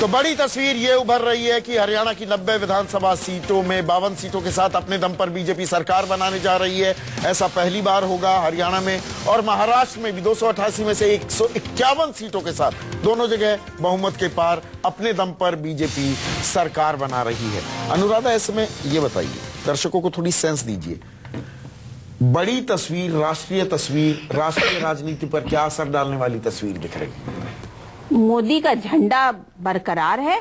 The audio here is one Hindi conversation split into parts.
तो बड़ी तस्वीर ये उभर रही है कि हरियाणा की 90 विधानसभा सीटों में 52 सीटों के साथ अपने दम पर बीजेपी सरकार बनाने जा रही है। ऐसा पहली बार होगा हरियाणा में। और महाराष्ट्र में भी 288 में से 151 सीटों के साथ दोनों जगह बहुमत के पार अपने दम पर बीजेपी सरकार बना रही है। अनुराधा, ऐसे में ये बताइए, दर्शकों को थोड़ी सेंस दीजिए, बड़ी तस्वीर, राष्ट्रीय राजनीति पर क्या असर डालने वाली तस्वीर दिख रही है? मोदी का झंडा बरकरार है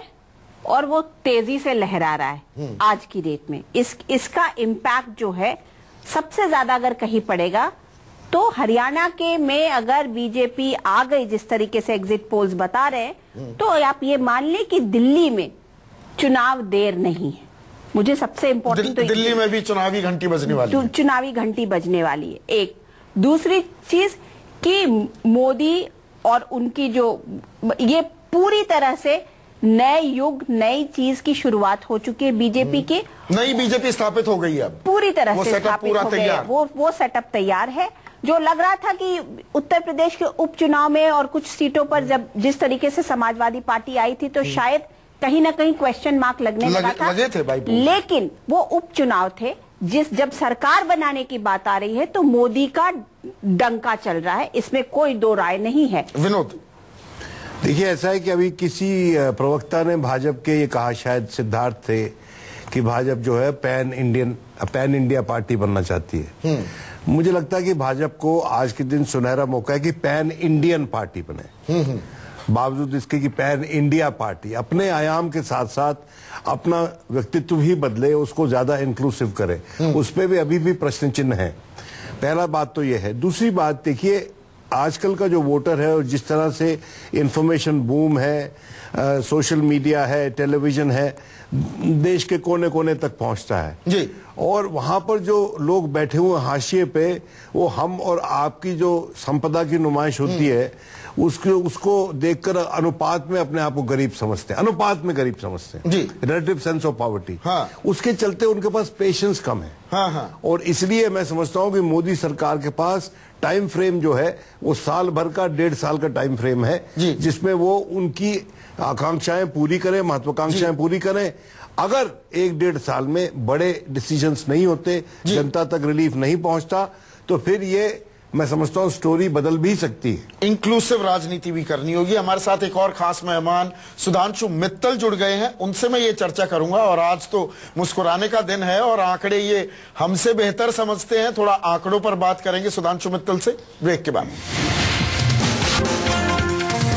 और वो तेजी से लहरा रहा है आज की डेट में। इसका इम्पैक्ट जो है सबसे ज्यादा अगर कहीं पड़ेगा तो हरियाणा के में अगर बीजेपी आ गई, जिस तरीके से एग्जिट पोल्स बता रहे हैं, तो आप ये मान लें कि दिल्ली में चुनाव देर नहीं है। मुझे सबसे इम्पोर्टेंट तो दिल्ली में भी चुनावी घंटी बजने वाली है। चुनावी घंटी बजने वाली है। एक दूसरी चीज कि मोदी और उनकी जो ये पूरी तरह से नए युग, नई चीज की शुरुआत हो चुकी है बीजेपी की। नई बीजेपी स्थापित हो गई है, अब पूरी तरह से स्थापित हो गई है। वो सेटअप तैयार है। जो लग रहा था कि उत्तर प्रदेश के उपचुनाव में और कुछ सीटों पर जब जिस तरीके से समाजवादी पार्टी आई थी तो शायद कहीं ना कहीं क्वेश्चन मार्क लगने लगा था, लेकिन वो उपचुनाव थे। जब सरकार बनाने की बात आ रही है तो मोदी का डंका चल रहा है, इसमें कोई दो राय नहीं है। विनोद, देखिए, ऐसा है कि अभी किसी प्रवक्ता ने भाजपा के ये कहा, शायद सिद्धार्थ थे, कि भाजपा जो है पैन इंडिया पार्टी बनना चाहती है। मुझे लगता है कि भाजपा को आज के दिन सुनहरा मौका है कि पैन इंडियन पार्टी बने। बावजूद इसके कि पैन इंडिया पार्टी अपने आयाम के साथ साथ अपना व्यक्तित्व भी बदले, उसको ज्यादा इंक्लूसिव करे, उस पर भी अभी भी प्रश्न चिन्ह है। पहला बात तो यह है। दूसरी बात देखिए, आजकल का जो वोटर है और जिस तरह से इंफॉर्मेशन बूम है, सोशल मीडिया है, टेलीविजन है, देश के कोने कोने तक पहुंचता है जी। और वहां पर जो लोग बैठे हुए हाशिए पे, वो हम और आपकी जो संपदा की नुमाइश होती है उसको देखकर अनुपात में अपने आप को गरीब समझते हैं, अनुपात में गरीब समझते हैं जी। Relative sense of poverty. हाँ। उसके चलते उनके पास पेशेंस कम है। हाँ। और इसलिए मैं समझता हूं कि मोदी सरकार के पास टाइम फ्रेम जो है वो साल भर का, 1.5 साल का टाइम फ्रेम है, जिसमें वो उनकी आकांक्षाएं पूरी करें, महत्वाकांक्षाएं पूरी करें। अगर 1-1.5 साल में बड़े डिसीजंस नहीं होते, जनता तक रिलीफ नहीं पहुंचता, तो फिर ये मैं समझता हूं स्टोरी बदल भी सकती है। इंक्लूसिव राजनीति भी करनी होगी। हमारे साथ एक और खास मेहमान सुधांशु मित्तल जुड़ गए हैं, उनसे मैं ये चर्चा करूंगा। और आज तो मुस्कुराने का दिन है और आंकड़े ये हमसे बेहतर समझते हैं, थोड़ा आंकड़ों पर बात करेंगे सुधांशु मित्तल से ब्रेक के बाद।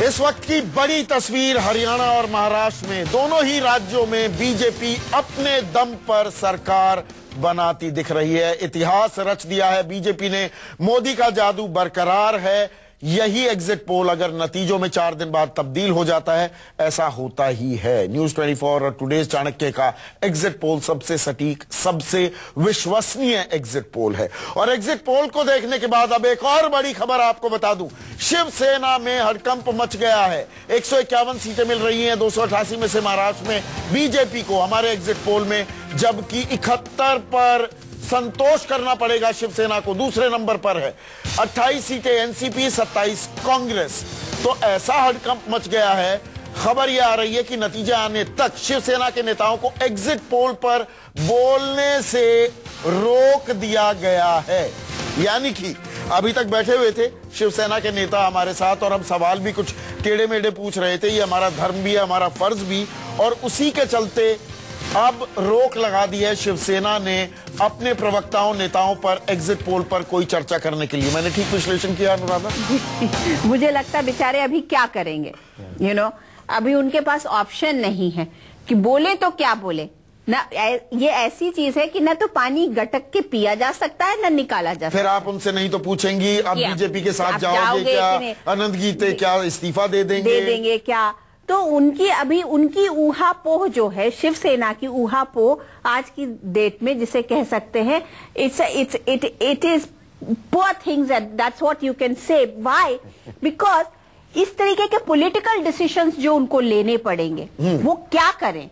इस वक्त की बड़ी तस्वीर हरियाणा और महाराष्ट्र में, दोनों ही राज्यों में बीजेपी अपने दम पर सरकार बनाती दिख रही है। इतिहास रच दिया है बीजेपी ने, मोदी का जादू बरकरार है। यही एग्जिट पोल अगर नतीजों में 4 दिन बाद तब्दील हो जाता है, ऐसा होता ही है। न्यूज 24 और टुडेज चाणक्य का एग्जिट पोल सबसे सटीक, सबसे विश्वसनीय एग्जिट पोल है। और एग्जिट पोल को देखने के बाद अब एक और बड़ी खबर आपको बता दूं, शिवसेना में हड़कंप मच गया है। 151 सीटें मिल रही हैं 288 में से महाराष्ट्र में बीजेपी को हमारे एग्जिट पोल में, जबकि 71 पर संतोष करना पड़ेगा शिवसेना को, दूसरे नंबर पर है। 28 सीटें एनसीपी, 27 कांग्रेस। तो ऐसा हड़कंप मच गया है, खबर यह आ रही है कि नतीजा आने तक शिवसेना के नेताओं को एग्जिट पोल पर बोलने से रोक दिया गया है। यानी कि अभी तक बैठे हुए थे शिवसेना के नेता हमारे साथ और हम सवाल भी कुछ टेढ़े मेढ़े पूछ रहे थे, ये हमारा धर्म भी है, हमारा फर्ज भी, और उसी के चलते अब रोक लगा दी है शिवसेना ने अपने प्रवक्ताओं, नेताओं पर एग्जिट पोल पर कोई चर्चा करने के लिए। मैंने ठीक विश्लेषण किया अनुराधा? मुझे लगता है बेचारे अभी क्या करेंगे, अभी उनके पास ऑप्शन नहीं है कि बोले तो क्या बोले ना। ये ऐसी चीज है कि ना तो पानी गटक के पिया जा सकता है, ना निकाला जा सकता है। फिर आप उनसे नहीं तो पूछेंगी अब बीजेपी के साथ जाओगे क्या, अनंत गीते क्या इस्तीफा दे देंगे क्या? तो उनकी ऊहापोह जो है, शिवसेना की ऊहापोह आज की डेट में जिसे कह सकते हैं, it is poor things, that's what you can say. Why? Because इस तरीके के पॉलिटिकल डिसीजंस जो उनको लेने पड़ेंगे, वो क्या करें?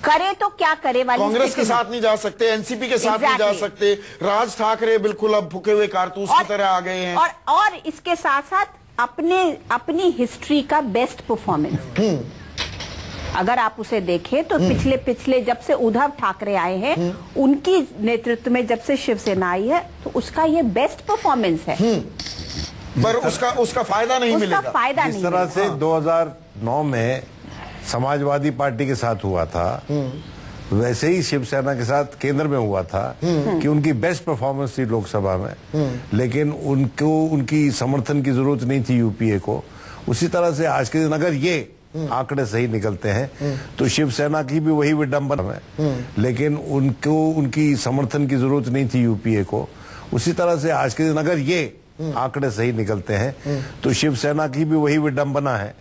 करे तो क्या करे वाली कांग्रेस के साथ नहीं जा सकते, एनसीपी के साथ नहीं जा सकते, राज ठाकरे बिल्कुल अब फूके हुए कारतूस की तरह आ गए हैं, और इसके साथ साथ अपनी हिस्ट्री का बेस्ट परफॉर्मेंस अगर आप उसे देखें तो पिछले जब से उद्धव ठाकरे आए हैं, उनकी नेतृत्व में जब से शिवसेना आई है, तो उसका ये बेस्ट परफॉर्मेंस है। पर उसका फायदा नहीं मिलेगा। फायदा जिस तरह से 2009 में समाजवादी पार्टी के साथ हुआ था, वैसे ही शिवसेना के साथ केंद्र में हुआ था कि उनकी बेस्ट परफॉर्मेंस थी लोकसभा में, लेकिन उनको उनकी समर्थन की जरूरत नहीं थी यूपीए को। उसी तरह से आज के दिन अगर ये आंकड़े सही निकलते हैं तो शिवसेना की भी वही विडंबना है, लेकिन उनको उनकी समर्थन की जरूरत नहीं थी यूपीए को। उसी तरह से आज के दिन अगर ये आंकड़े सही निकलते हैं तो शिवसेना की भी वही विडंबना है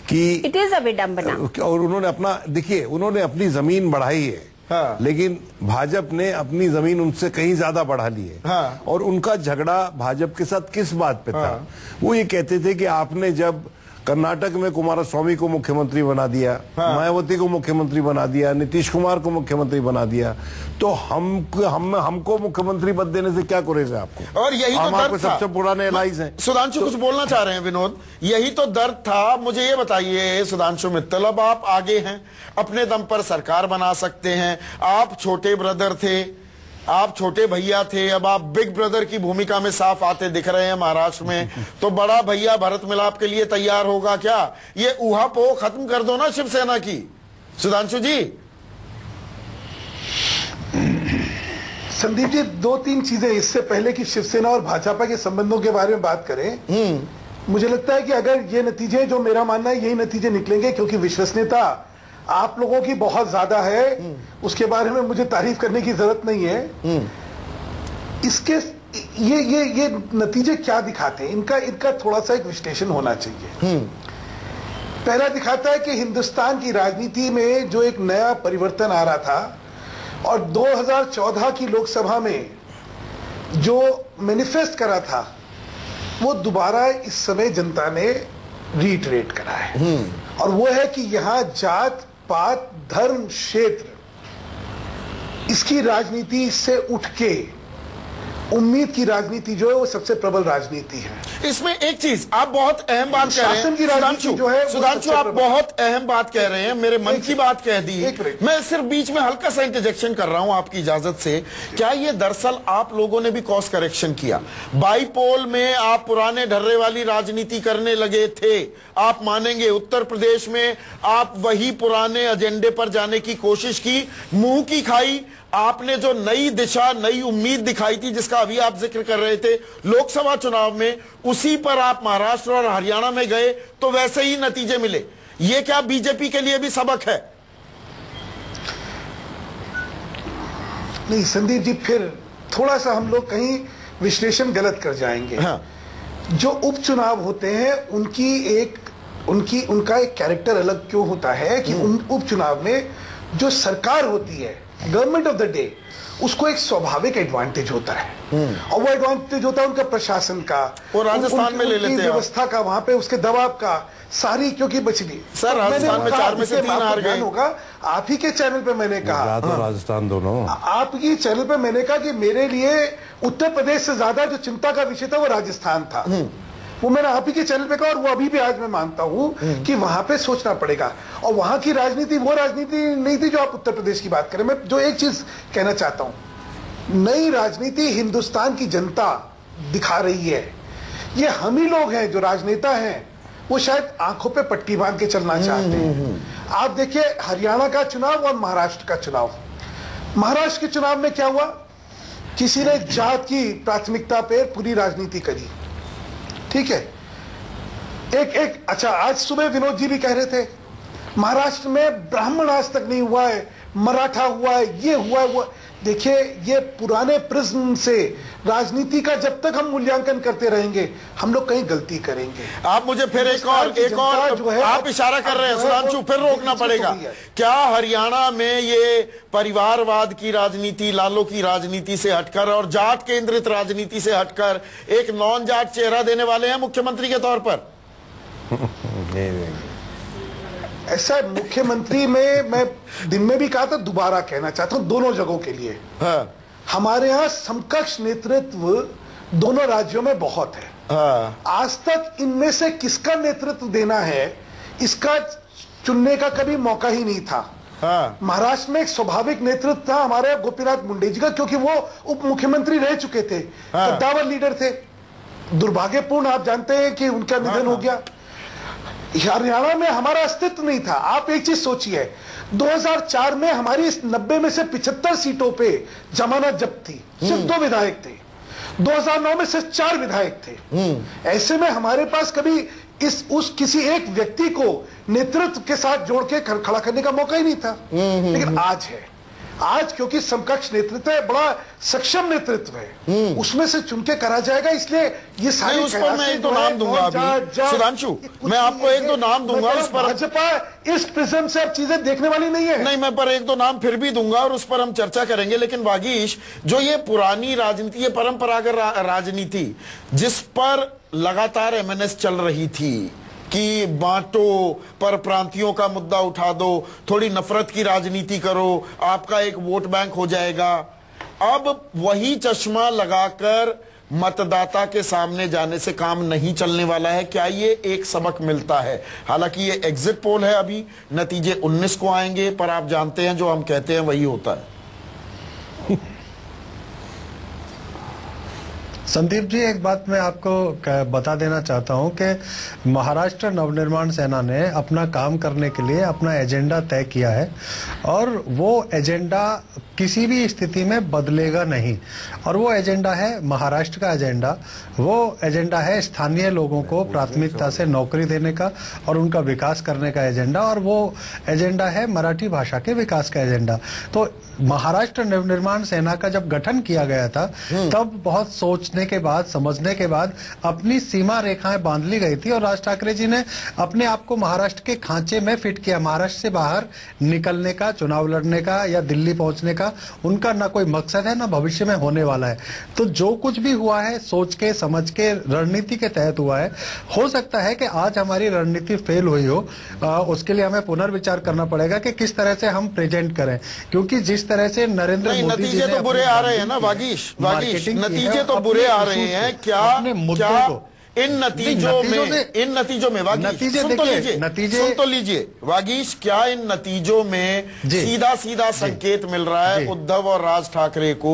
कि इट इज अ विडंबना। और उन्होंने अपना, देखिए, उन्होंने अपनी जमीन बढ़ाई है, हाँ। लेकिन भाजपा ने अपनी जमीन उनसे कहीं ज्यादा बढ़ा ली है। हाँ। और उनका झगड़ा भाजपा के साथ किस बात पे था? हाँ। वो ये कहते थे कि आपने जब कर्नाटक में कुमारस्वामी को मुख्यमंत्री बना दिया, हाँ। मायावती को मुख्यमंत्री बना दिया, नीतीश कुमार को मुख्यमंत्री बना दिया, तो हमको मुख्यमंत्री पद देने से क्या करेगा आपको? और यही तो दर्द था। सबसे पुराने एलाइज हैं। सुधांशु कुछ बोलना चाह रहे हैं विनोद, यही तो दर्द था। मुझे ये बताइए सुधांशु मित्तल, अब आप आगे हैं, अपने दम पर सरकार बना सकते हैं। आप छोटे ब्रदर थे, आप छोटे भैया थे, अब आप बिग ब्रदर की भूमिका में साफ आते दिख रहे हैं महाराष्ट्र में। तो बड़ा भैया भरत मिलाप के लिए तैयार होगा क्या? ये ऊहापोह खत्म कर दो ना शिवसेना की। सुधांशु जी। संदीप जी, 2-3 चीजें इससे पहले कि शिवसेना और भाजपा के संबंधों के बारे में बात करें। मुझे लगता है कि अगर ये नतीजे, जो मेरा मानना है यही नतीजे निकलेंगे, क्योंकि विश्वसनीयता आप लोगों की बहुत ज्यादा है, उसके बारे में मुझे तारीफ करने की जरूरत नहीं है। इसके ये नतीजे क्या दिखाते हैं, इनका थोड़ा सा एक विश्लेषण होना चाहिए। पहला दिखाता है कि हिंदुस्तान की राजनीति में जो एक नया परिवर्तन आ रहा था, और 2014 की लोकसभा में जो मैनिफेस्ट करा था, वो दोबारा इस समय जनता ने रीइटरेट करा है। और वो है कि यहां जात पात धर्म क्षेत्र, इसकी राजनीति से उठ के उम्मीद की राजनीति जो है वो सबसे प्रबल राजनीति है। इसमें एक चीज आप बहुत अहम बात कह रहे हैं, शासन की राजनीति जो है, सुधांशु आप बहुत अहम बात कह रहे हैं, मेरे मन की बात कह दी। मैं सिर्फ बीच में हल्का सा इंटरजेक्शन कर रहा हूं आपकी इजाजत से। क्या ये दरअसल आप लोगों ने भी कॉर्स करेक्शन किया? बाईपोल में आप पुराने ढर्रे वाली राजनीति करने लगे थे, आप मानेंगे। उत्तर प्रदेश में आप वही पुराने एजेंडे पर जाने की कोशिश की, मुंह की खाई। आपने जो नई दिशा, नई उम्मीद दिखाई थी, जिसका अभी आप जिक्र कर रहे थे लोकसभा चुनाव में, उसी पर आप महाराष्ट्र और हरियाणा में गए तो वैसे ही नतीजे मिले। ये क्या बीजेपी के लिए भी सबक है? नहीं संदीप जी, फिर थोड़ा सा हम लोग कहीं विश्लेषण गलत कर जाएंगे। हाँ। जो उपचुनाव होते हैं उनका एक कैरेक्टर अलग क्यों होता है कि उन उपचुनाव में जो सरकार होती है, गवर्नमेंट ऑफ द डे, उसको एक स्वाभाविक एडवांटेज होता है। और वो एडवांटेज होता है उनका प्रशासन का, वो राजस्थान में ले लेते हैं व्यवस्था का, वहां पे उसके दबाव का, सारी क्योंकि बचली। सर राजस्थान में 4 में से 3 हार गए होगा। आप ही के चैनल पे मैंने कहा, तो राजस्थान दोनों, आपकी चैनल पे मैंने कहा कि मेरे लिए उत्तर प्रदेश से ज्यादा जो चिंता का विषय था वो राजस्थान था। वो मैंने आप ही के चैनल पे कहा, और वो अभी भी आज मैं मानता हूं कि वहां पे सोचना पड़ेगा। और वहां की राजनीति वो राजनीति नहीं थी जो आप उत्तर प्रदेश की बात करें। मैं जो एक चीज कहना चाहता हूं, नई राजनीति हिंदुस्तान की जनता दिखा रही है। ये हम ही लोग हैं जो राजनेता हैं, वो शायद आंखों पे पट्टी बांध के चलना चाहते हैं। आप देखिए हरियाणा का चुनाव और महाराष्ट्र का चुनाव। महाराष्ट्र के चुनाव में क्या हुआ? किसी ने जात की प्राथमिकता पे पूरी राजनीति करी, ठीक है। अच्छा, आज सुबह विनोद जी भी कह रहे थे महाराष्ट्र में ब्राह्मण आज तक नहीं हुआ है, मराठा हुआ है, ये हुआ है, वो। देखिए, ये पुराने प्रिज्म से राजनीति का जब तक हम मूल्यांकन करते रहेंगे, हम लोग कहीं गलती करेंगे। आप मुझे फिर एक और जो है आप इशारा कर रहे हैं सुधांशु, फिर रोकना पड़ेगा। क्या हरियाणा में ये परिवारवाद की राजनीति, लालों की राजनीति से हटकर और जाट केंद्रित राजनीति से हटकर एक नॉन जाट चेहरा देने वाले हैं मुख्यमंत्री के तौर पर? ऐसा मुख्यमंत्री में मैं दिन में भी कहा था, दोबारा कहना चाहता हूं दोनों जगहों के लिए। हाँ। हमारे यहां समकक्ष नेतृत्व दोनों राज्यों में बहुत है। हाँ। आज तक इनमें से किसका नेतृत्व देना है, इसका चुनने का कभी मौका ही नहीं था। हाँ। महाराष्ट्र में एक स्वाभाविक नेतृत्व था हमारे गोपीनाथ मुंडे जी का, क्योंकि वो उप मुख्यमंत्री रह चुके थे, हाँ। कद्दावर लीडर थे। दुर्भाग्यपूर्ण आप जानते हैं कि उनका निधन हो गया। हरियाणा में हमारा अस्तित्व नहीं था। आप एक चीज सोचिए, 2004 में हमारी इस 90 में से 75 सीटों पे जमानत जब्त थी, सिर्फ 2 विधायक थे। 2009 में सिर्फ 4 विधायक थे। ऐसे में हमारे पास कभी किसी एक व्यक्ति को नेतृत्व के साथ जोड़ के खड़ा करने का मौका ही नहीं था। लेकिन आज है, आज क्योंकि समकक्ष नेतृत्व है, बड़ा सक्षम नेतृत्व है, उसमें से चुन के करा जाएगा। इसलिए ये सारी उस पर मैं एक दो नाम दूंगा अभी, सुधांशु, मैं आपको एक दो नाम दूंगा उस पर। भाजपा इस प्रिज्म से अब चीजें देखने वाली नहीं है। नहीं, मैं पर एक दो नाम फिर भी दूंगा और उस पर हम चर्चा करेंगे। लेकिन वागीश, जो ये पुरानी राजनीति, ये परंपरागत राजनीति जिस पर लगातार एमएनएस चल रही थी कि बांटो, पर प्रांतियों का मुद्दा उठा दो, थोड़ी नफरत की राजनीति करो, आपका एक वोट बैंक हो जाएगा, अब वही चश्मा लगाकर मतदाता के सामने जाने से काम नहीं चलने वाला है। क्या ये एक सबक मिलता है? हालांकि ये एग्जिट पोल है, अभी नतीजे 19 को आएंगे, पर आप जानते हैं जो हम कहते हैं वही होता है। संदीप जी, एक बात मैं आपको बता देना चाहता हूं कि महाराष्ट्र नवनिर्माण सेना ने अपना काम करने के लिए अपना एजेंडा तय किया है और वो एजेंडा किसी भी स्थिति में बदलेगा नहीं। और वो एजेंडा है महाराष्ट्र का एजेंडा। वो एजेंडा है स्थानीय लोगों को प्राथमिकता से नौकरी देने का और उनका विकास करने का एजेंडा, और वो एजेंडा है मराठी भाषा के विकास का एजेंडा। तो महाराष्ट्र नवनिर्माण सेना का जब गठन किया गया था तब बहुत सोचने के बाद, समझने के बाद अपनी सीमा रेखाएं बांध ली गई थी और राज ठाकरे जी ने अपने आप को महाराष्ट्र के खांचे में फिट किया। महाराष्ट्र से बाहर निकलने का, चुनाव लड़ने का या दिल्ली पहुंचने का उनका ना कोई मकसद है, ना भविष्य में होने वाला है। तो जो कुछ भी हुआ है सोच के समझ के रणनीति के तहत हुआ है। हो सकता है कि आज हमारी रणनीति फेल हुई हो, उसके लिए हमें पुनर्विचार करना पड़ेगा कि किस तरह से हम प्रेजेंट करें, क्योंकि जिस तरह से नरेंद्र मोदी जी नतीजे तो बुरे आ रहे हैं ना वागीश, नतीजे तो बुरे आ रहे हैं। क्या इन नतीजों में वागीश सुन तो लीजिए वागीश, क्या इन नतीजों में सीधा सीधा संकेत मिल रहा है उद्धव और राज ठाकरे को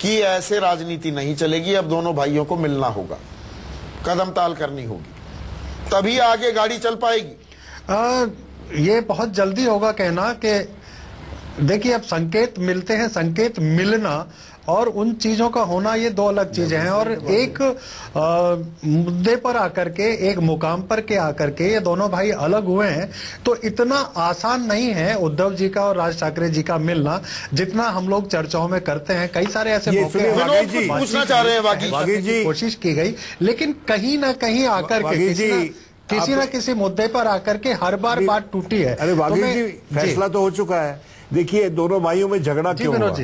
कि ऐसे राजनीति नहीं चलेगी, अब दोनों भाइयों को मिलना होगा, कदम ताल करनी होगी, तभी आगे गाड़ी चल पाएगी? ये बहुत जल्दी होगा कहना कि देखिए अब संकेत मिलते हैं, संकेत मिलना और उन चीजों का होना ये दो अलग चीजें हैं। और एक मुद्दे पर आकर के, एक मुकाम पर के आकर के ये दोनों भाई अलग हुए हैं, तो इतना आसान नहीं है उद्धव जी का और राज ठाकरे जी का मिलना जितना हम लोग चर्चाओं में करते हैं। कई सारे ऐसे मौके पूछना चाह रहे हैं वागीश जी, कोशिश की गई, लेकिन कहीं ना कहीं आकर के किसी न किसी मुद्दे पर आकर के हर बार बात टूटी है। अरे वागीश जी, फैसला तो हो चुका है। देखिए दोनों भाइयों में झगड़ा क्यों हुआ?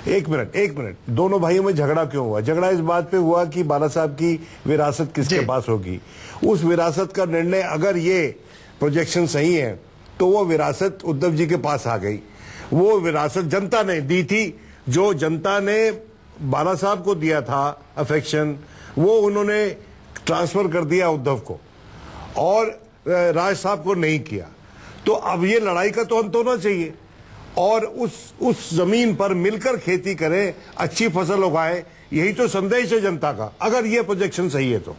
एक मिनट, दोनों भाइयों में झगड़ा क्यों हुआ? झगड़ा इस बात पे हुआ कि बाला साहब की विरासत किसके पास होगी। उस विरासत का निर्णय, अगर ये प्रोजेक्शन सही है, तो वो विरासत उद्धव जी के पास आ गई। वो विरासत जनता ने दी थी, जो जनता ने बाला साहब को दिया था अफेक्शन, वो उन्होंने ट्रांसफर कर दिया उद्धव को और राज साहब को नहीं किया। तो अब ये लड़ाई का तो अंत होना चाहिए और उस जमीन पर मिलकर खेती करें, अच्छी फसल उगाएं, यही तो संदेश है जनता का, अगर ये प्रोजेक्शन सही है तो।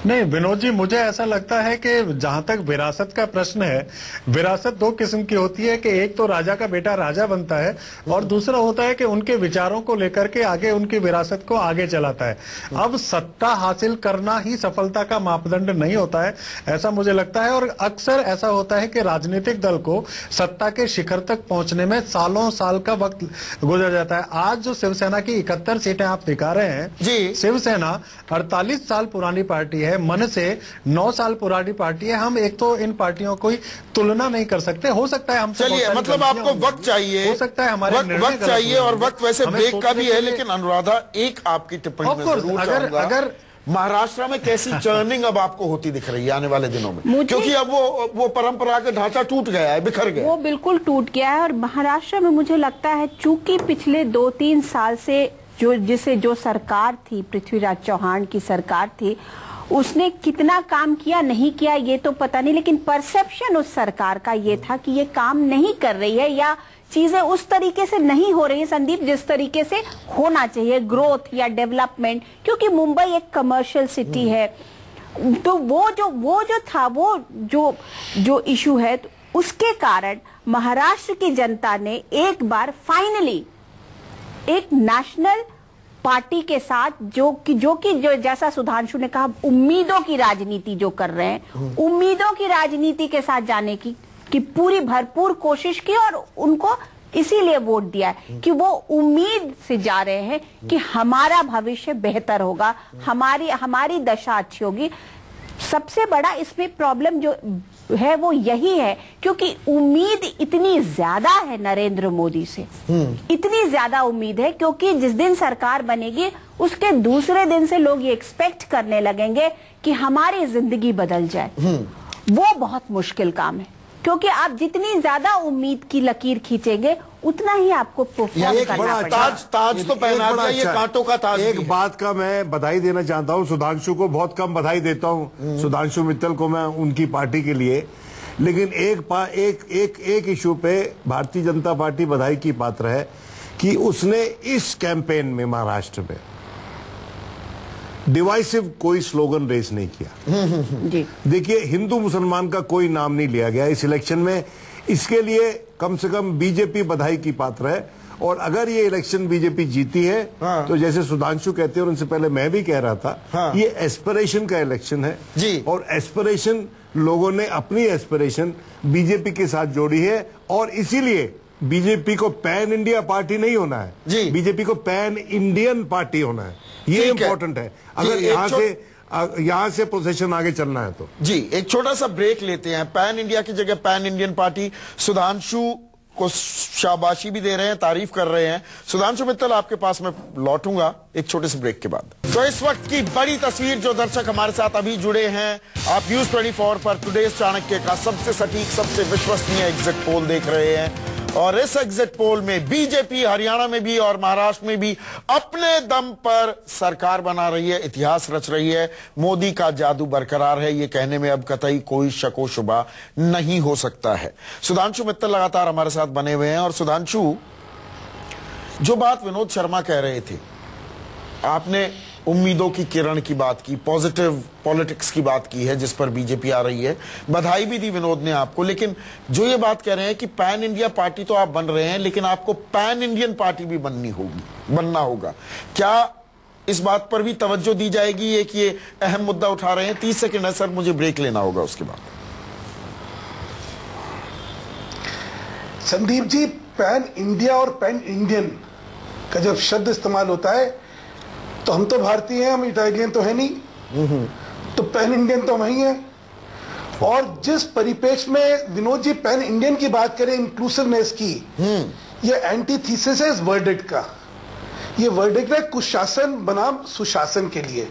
नहीं विनोद जी, मुझे ऐसा लगता है कि जहां तक विरासत का प्रश्न है, विरासत दो किस्म की होती है कि एक तो राजा का बेटा राजा बनता है और दूसरा होता है कि उनके विचारों को लेकर के आगे उनकी विरासत को आगे चलाता है। अब सत्ता हासिल करना ही सफलता का मापदंड नहीं होता है, ऐसा मुझे लगता है। और अक्सर ऐसा होता है कि राजनीतिक दल को सत्ता के शिखर तक पहुंचने में सालों साल का वक्त गुजर जाता है। आज जो शिवसेना की 71 सीटें आप दिखा रहे हैं जी, शिवसेना 48 साल पुरानी पार्टी है, मन से 9 साल पुरानी पार्टी है। हम एक तो इन पार्टियों को तुलना नहीं कर सकते। हो सकता है हम, चलिए मतलब आपको वक्त चाहिए, हो सकता है हमारे वक्त चाहिए और वक्त वैसे ब्रेक का भी है। लेकिन अनुराधा, एक आपकी टिप्पणी में जरूर अगर महाराष्ट्र में कैसी चर्निंग अब आपको होती दिख रही है आने वाले दिनों में? क्योंकि अब वो परंपरा का ढांचा टूट गया है, बिखर गया, वो बिल्कुल टूट गया है। और महाराष्ट्र में मुझे लगता है चूंकि पिछले 2-3 साल से जो सरकार थी, पृथ्वीराज चौहान की सरकार थी, उसने कितना काम किया नहीं किया ये तो पता नहीं, लेकिन परसेप्शन उस सरकार का ये था कि ये काम नहीं कर रही है या चीजें उस तरीके से नहीं हो रही है संदीप जिस तरीके से होना चाहिए, ग्रोथ या डेवलपमेंट, क्योंकि मुंबई एक कमर्शियल सिटी है। तो वो जो था जो इशू है, तो उसके कारण महाराष्ट्र की जनता ने एक बार फाइनली एक नेशनल पार्टी के साथ जो जैसा सुधांशु ने कहा, उम्मीदों की राजनीति जो कर रहे हैं, उम्मीदों की राजनीति के साथ जाने की पूरी भरपूर कोशिश की और उनको इसीलिए वोट दिया है कि वो उम्मीद से जा रहे हैं कि हमारा भविष्य बेहतर होगा, हमारी दशा अच्छी होगी। सबसे बड़ा इसमें प्रॉब्लम जो है वो यही है क्योंकि उम्मीद इतनी ज्यादा है नरेंद्र मोदी से, इतनी ज्यादा उम्मीद है क्योंकि जिस दिन सरकार बनेगी उसके दूसरे दिन से लोग ये एक्सपेक्ट करने लगेंगे कि हमारी जिंदगी बदल जाए। वो बहुत मुश्किल काम है क्योंकि आप जितनी ज्यादा उम्मीद की लकीर खींचेंगे उतना ही आपको परफॉर्म करना पड़ेगा। ताज तो पहना दिया, ये कांटों का ताज। एक बात का मैं बधाई देना चाहता हूं, सुधांशु को बहुत कम बधाई देता हूं, सुधांशु मित्तल को मैं उनकी पार्टी के लिए, लेकिन एक इशू पे भारतीय जनता पार्टी बधाई की पात्र है कि उसने इस कैंपेन में महाराष्ट्र में डिवाइसिव कोई स्लोगन रेस नहीं किया। देखिए, हिंदू मुसलमान का कोई नाम नहीं लिया गया इस इलेक्शन में, इसके लिए कम से कम बीजेपी बधाई की पात्र है। और अगर ये इलेक्शन बीजेपी जीती है तो जैसे सुधांशु कहते हैं और उनसे पहले मैं भी कह रहा था, ये एस्पिरेशन का इलेक्शन है जी। और एस्पिरेशन, लोगों ने अपनी एस्पिरेशन बीजेपी के साथ जोड़ी है और इसीलिए बीजेपी को पैन इंडिया पार्टी नहीं होना है जी, बीजेपी को पैन इंडियन पार्टी होना है। ये इंपॉर्टेंट है अगर यहां से प्रोसेशन आगे चलना है तो। जी, एक छोटा सा ब्रेक लेते हैं। पैन इंडिया की जगह पैन इंडियन पार्टी, सुधांशु को शाबाशी भी दे रहे हैं, तारीफ कर रहे हैं। सुधांशु मित्तल, आपके पास मैं लौटूंगा एक छोटे से ब्रेक के बाद। तो इस वक्त की बड़ी तस्वीर, जो दर्शक हमारे साथ अभी जुड़े हैं, आप न्यूज 24 पर टुडेज चाणक्य का सबसे सटीक, सबसे विश्वसनीय एग्जिट पोल देख रहे हैं और इस एग्जिट पोल में बीजेपी हरियाणा में भी और महाराष्ट्र में भी अपने दम पर सरकार बना रही है, इतिहास रच रही है। मोदी का जादू बरकरार है, ये कहने में अब कतई कोई शको शुबा नहीं हो सकता है। सुधांशु मित्तल लगातार हमारे साथ बने हुए हैं। और सुधांशु, जो बात विनोद शर्मा कह रहे थे, आपने उम्मीदों की किरण की बात की, पॉजिटिव पॉलिटिक्स की बात की है जिस पर बीजेपी आ रही है, बधाई भी दी विनोद ने आपको। लेकिन जो ये बात कह रहे हैं कि पैन इंडिया पार्टी तो आप बन रहे हैं लेकिन आपको पैन इंडियन पार्टी भी बनना होगा, क्या इस बात पर भी तवज्जो दी जाएगी? एक ये अहम मुद्दा उठा रहे हैं। 30 सेकंड है सर, मुझे ब्रेक लेना होगा उसके बाद। संदीप जी, पैन इंडिया और पैन इंडियन का जब शब्द इस्तेमाल होता है तो हम तो भारतीय हैं, हम इटालियन तो है नहीं, तो पैन इंडियन तो हम ही हैं। और जिस परिपेक्ष में विनोद जी पैन इंडियन की बात करें, इंक्लूसिवनेस की, ये एंटीथीसिस है इस वर्डिक्ट का। ये वर्डिक्ट है कुशासन बनाम सुशासन के लिए।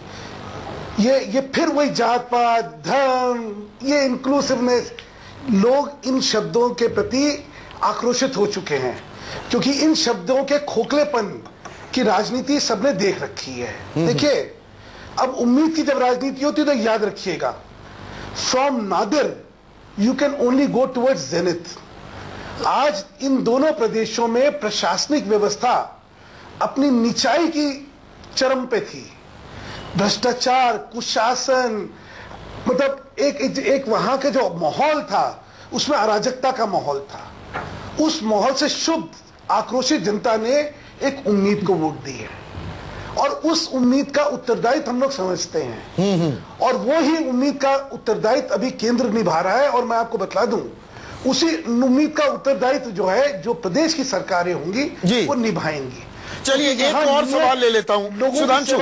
ये फिर वही जात पात, धर्म, ये इंक्लूसिवनेस, लोग इन शब्दों के प्रति आक्रोशित हो चुके हैं क्योंकि इन शब्दों के खोखलेपन की राजनीति सबने देख रखी है। देखिए, अब उम्मीद की जब राजनीति होती है तो याद रखिएगा, from Nadir you can only go towards zenith. आज इन दोनों प्रदेशों में प्रशासनिक व्यवस्था अपनी निचाई की चरम पे थी। भ्रष्टाचार, कुशासन, मतलब एक वहां का जो माहौल था उसमें अराजकता का माहौल था। उस माहौल से शुद्ध आक्रोशित जनता ने एक उम्मीद को वोट दी है और उस उम्मीद का उत्तरदायित्व हम लोग समझते हैं और वो ही उम्मीद का उत्तरदायित्व अभी केंद्र निभा रहा है। और मैं आपको बतला दूं, उसी उम्मीद का उत्तरदायित्व जो है, जो प्रदेश की सरकारें होंगी वो निभाएंगी। चलिए एक और सवाल ले लेता हूं सुधांशु,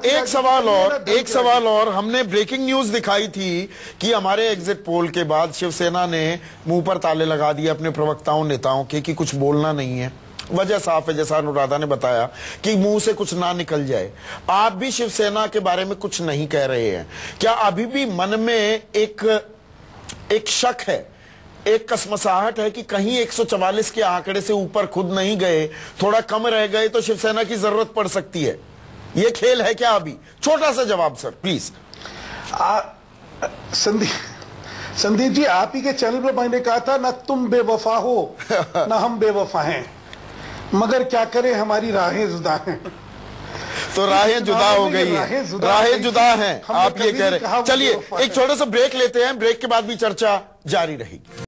एक सवाल और हमने ब्रेकिंग न्यूज दिखाई थी कि हमारे एग्जिट पोल के बाद शिवसेना ने मुंह पर ताले लगा दिए अपने प्रवक्ताओं नेताओं के कि कुछ बोलना नहीं है। वजह साफ है, जैसा अनुराधा ने बताया कि मुंह से कुछ ना निकल जाए। आप भी शिवसेना के बारे में कुछ नहीं कह रहे हैं, क्या अभी भी मन में एक शक है, एक कसमसाहट है कि कहीं 144 के आंकड़े से ऊपर खुद नहीं गए, थोड़ा कम रह गए तो शिवसेना की जरूरत पड़ सकती है? ये खेल है क्या अभी? छोटा सा जवाब सर प्लीज। संदीप जी, आप ही के चैनल पे मैंने कहा था ना तुम बेवफा हो ना हम बेवफा हैं, मगर क्या करें हमारी राहें जुदा हैं। तो राहें जुदा हो गई हैं, राहें जुदा हैं, आप ये कह रहे हैं। चलिए एक छोटा सा ब्रेक लेते हैं, ब्रेक के बाद भी चर्चा जारी रहेगी।